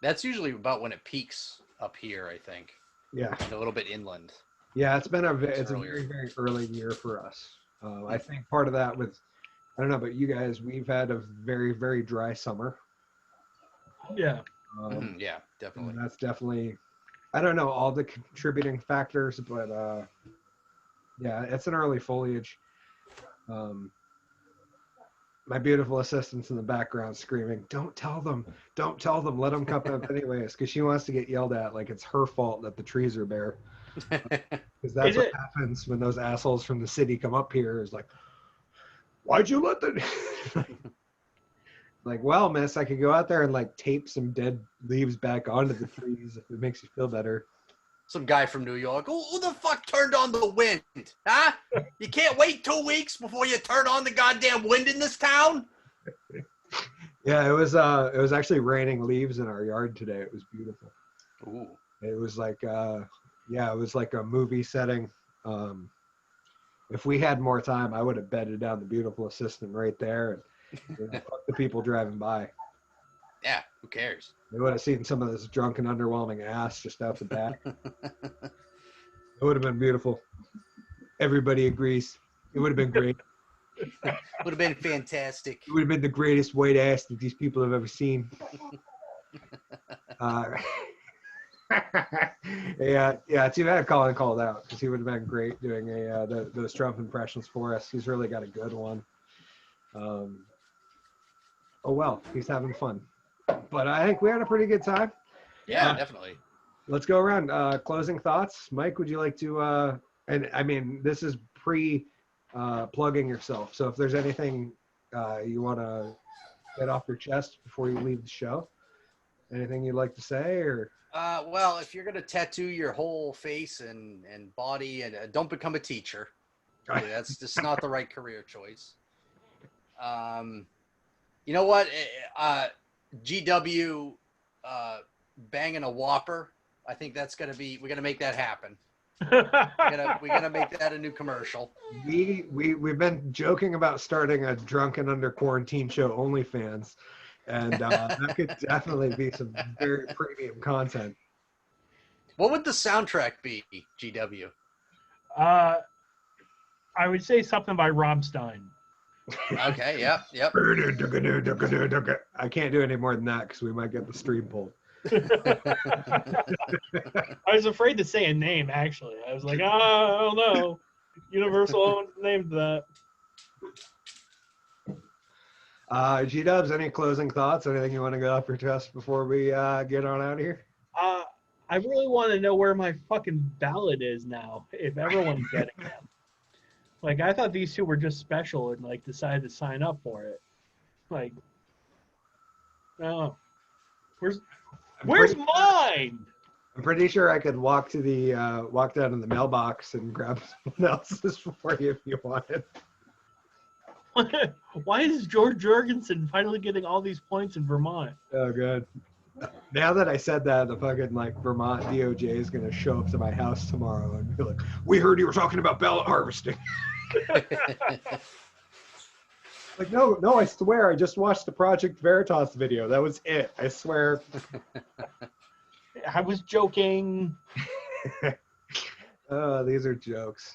That's usually about when it peaks up here, I think. Yeah. And a little bit inland. Yeah, it's a earlier. very, very early year for us. I think part of that I don't know about you guys, we've had a very, very dry summer. Yeah. Yeah, definitely. And that's definitely, I don't know all the contributing factors, but yeah, it's an early foliage. My beautiful assistant's in the background screaming, don't tell them, let them come up anyways, because she wants to get yelled at like it's her fault that the trees are bare. Because that's what happens when those assholes from the city come up here is like, why'd you let them? Like, well, miss, I could go out there and like tape some dead leaves back onto the trees if it makes you feel better. Some guy from New York. Who the fuck turned on the wind? Huh? You can't wait 2 weeks before you turn on the goddamn wind in this town? Yeah, it was actually raining leaves in our yard today. It was beautiful. Ooh. It was like it was like a movie setting. If we had more time, I would have bedded down the beautiful assistant right there and fuck the people driving by. Yeah, who cares? They would have seen some of this drunken, underwhelming ass just out the back. It would have been beautiful. Everybody agrees. It would have been great. Would have been fantastic. It would have been the greatest white ass that these people have ever seen. Yeah. Too bad Collen called out because he would have been great doing those Trump impressions for us. He's really got a good one. Oh well, he's having fun. But I think we had a pretty good time. Yeah, definitely. Let's go around. Closing thoughts. Mike, would you like to, and I mean, this is plugging yourself. So if there's anything you want to get off your chest before you leave the show, anything you'd like to say or? Well, if you're going to tattoo your whole face and body, and don't become a teacher. That's just not the right career choice. You know what? GW banging a Whopper I think that's gonna be. We're gonna make that happen. We're gonna make that a new commercial. We've been joking about starting a drunken under quarantine show OnlyFans, and that could definitely be some very premium content. What would the soundtrack be, GW? I would say something by Rob Stein. Okay, yep. I can't do any more than that because we might get the stream pulled. I was afraid to say a name, actually. I was like, I don't know. Universal owns the name to that. G-Dubs, any closing thoughts? Anything you want to go off your chest before we get on out of here? I really want to know where my fucking ballot is now, if everyone's getting them. Like, I thought these two were just special and, like, decided to sign up for it. Like, no. Where's mine? I'm pretty sure I could walk down to the mailbox and grab someone else's for you if you wanted. Why is George Jorgensen finally getting all these points in Vermont? Oh, good. Now that I said that, the fucking Vermont DOJ is gonna show up to my house tomorrow and be like, "We heard you were talking about ballot harvesting." Like, no, I swear, I just watched the Project Veritas video. That was it. I swear. I was joking. Oh, these are jokes.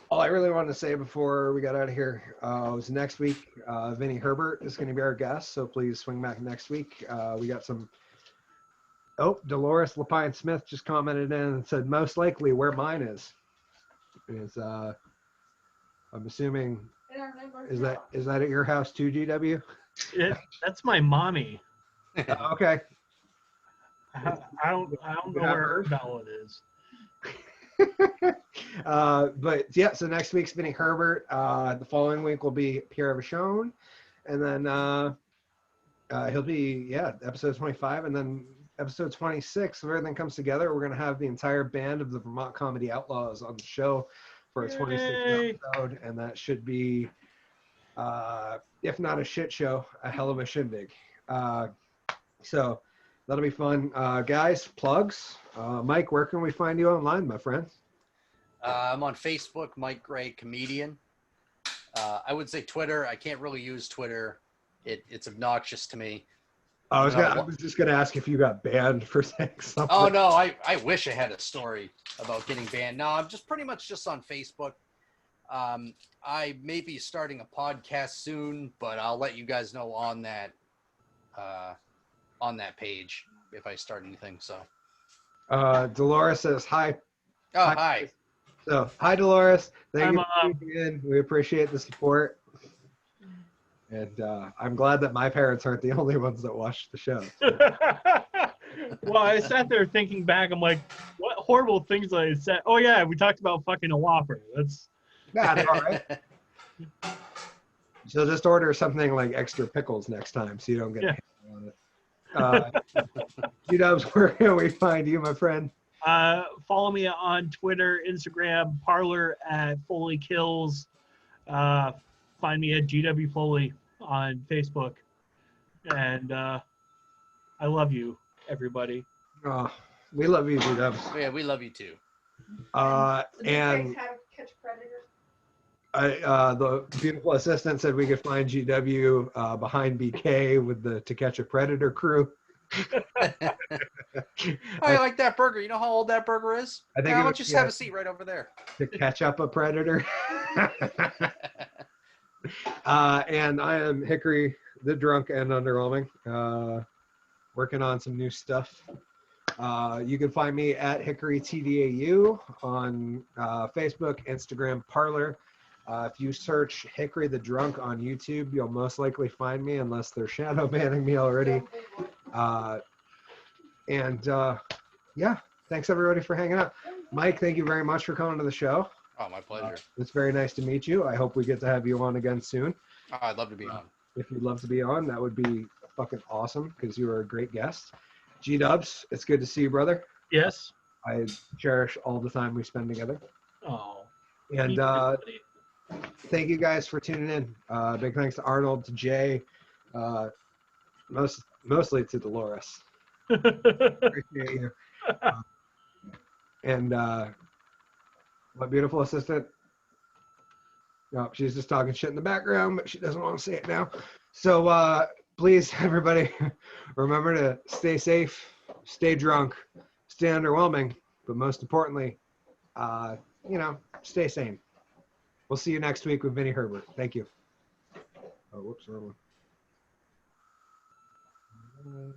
All I really wanted to say before we got out of here was next week, Vinny Herbert is going to be our guest, so please swing back next week. We got some. Oh, Dolores Lapine Smith just commented in and said, most likely where mine is. I'm assuming, is that at your house too, GW? That's my mommy. Okay. I don't know where her ballot is. But yeah, so next week's Vinny Herbert. The following week will be Pierre Vachon, and then he'll be episode 25, and then episode 26. If everything comes together, we're gonna have the entire band of the Vermont Comedy Outlaws on the show for a 26th episode, and that should be, if not a shit show, a hell of a shindig. So that'll be fun. Guys, plugs. Mike, where can we find you online, my friend? I'm on Facebook, Mike Gray Comedian. I would say Twitter. I can't really use Twitter. It's obnoxious to me. I was just gonna ask if you got banned for saying something. Oh no, I wish I had a story about getting banned. No, I'm just pretty much just on Facebook. I may be starting a podcast soon, but I'll let you guys know on that page if I start anything. So Dolores says hi. Oh, hi. So hi, Dolores. Thank you for tuning in. We appreciate the support. And I'm glad that my parents aren't the only ones that watch the show. Well, I sat there thinking back. I'm like, what horrible things I said. Oh, yeah, we talked about fucking a Whopper. That's all right. So just order something like extra pickles next time so you don't get a on it. G-Dubs, where can we find you, my friend? Follow me on Twitter, Instagram, Parlor at Foley Kills. Find me at GW Foley on Facebook. And I love you, everybody. Oh, we love you, G-Dubs. Yeah, we love you too. And Catch Predator? the beautiful assistant said we could find GW behind BK with the To Catch a Predator crew. I like that burger. You know how old that burger is? I think why don't you just have a seat right over there? To catch up a predator. And I am Hickory, the drunk and underwhelming, working on some new stuff. You can find me at Hickory TDAU on Facebook, Instagram, Parlor. If you search Hickory the Drunk on YouTube, you'll most likely find me unless they're shadow banning me already. Thanks everybody for hanging out. Mike, thank you very much for coming to the show. Oh, my pleasure. It's very nice to meet you. I hope we get to have you on again soon. Oh, I'd love to be on. If you'd love to be on, that would be fucking awesome because you are a great guest. G-Dubs, it's good to see you, brother. Yes. I cherish all the time we spend together. Oh. And thank you guys for tuning in. Big thanks to Arnold, to Jay. Most mostly to Dolores. Appreciate you. And my beautiful assistant. No, she's just talking shit in the background, but she doesn't want to say it now. So please, everybody, remember to stay safe, stay drunk, stay underwhelming, but most importantly, stay sane. We'll see you next week with Vinnie Herbert. Thank you. Oh, whoops, wrong one.